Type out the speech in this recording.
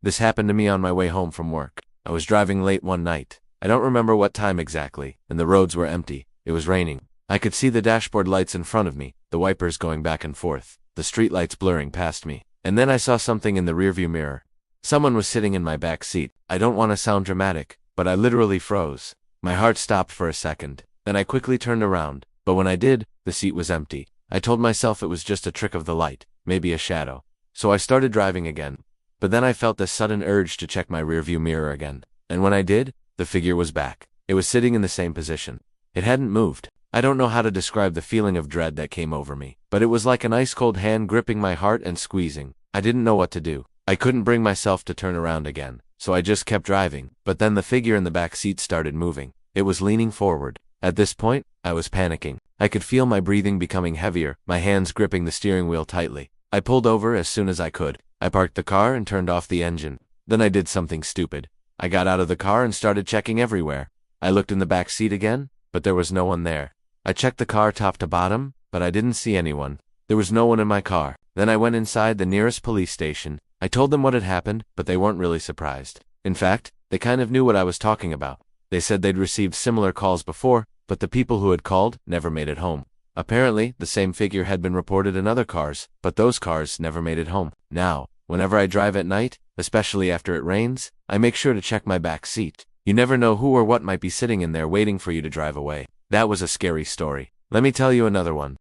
This happened to me on my way home from work. I was driving late one night. I don't remember what time exactly, and the roads were empty. It was raining. I could see the dashboard lights in front of me, the wipers going back and forth, the street lights blurring past me. And then I saw something in the rearview mirror. Someone was sitting in my back seat. I don't want to sound dramatic, but I literally froze. My heart stopped for a second. Then I quickly turned around, but when I did, the seat was empty. I told myself it was just a trick of the light, maybe a shadow. So I started driving again. But then I felt this sudden urge to check my rearview mirror again. And when I did, the figure was back. It was sitting in the same position. It hadn't moved. I don't know how to describe the feeling of dread that came over me, but it was like an ice-cold hand gripping my heart and squeezing. I didn't know what to do. I couldn't bring myself to turn around again, so I just kept driving. But then the figure in the back seat started moving. It was leaning forward. At this point, I was panicking. I could feel my breathing becoming heavier, my hands gripping the steering wheel tightly. I pulled over as soon as I could. I parked the car and turned off the engine. Then I did something stupid. I got out of the car and started checking everywhere. I looked in the back seat again, but there was no one there. I checked the car top to bottom, but I didn't see anyone. There was no one in my car. Then I went inside the nearest police station. I told them what had happened, but they weren't really surprised. In fact, they kind of knew what I was talking about. They said they'd received similar calls before, but the people who had called never made it home. Apparently, the same figure had been reported in other cars, but those cars never made it home. Now, whenever I drive at night, especially after it rains, I make sure to check my back seat. You never know who or what might be sitting in there waiting for you to drive away. That was a scary story. Let me tell you another one.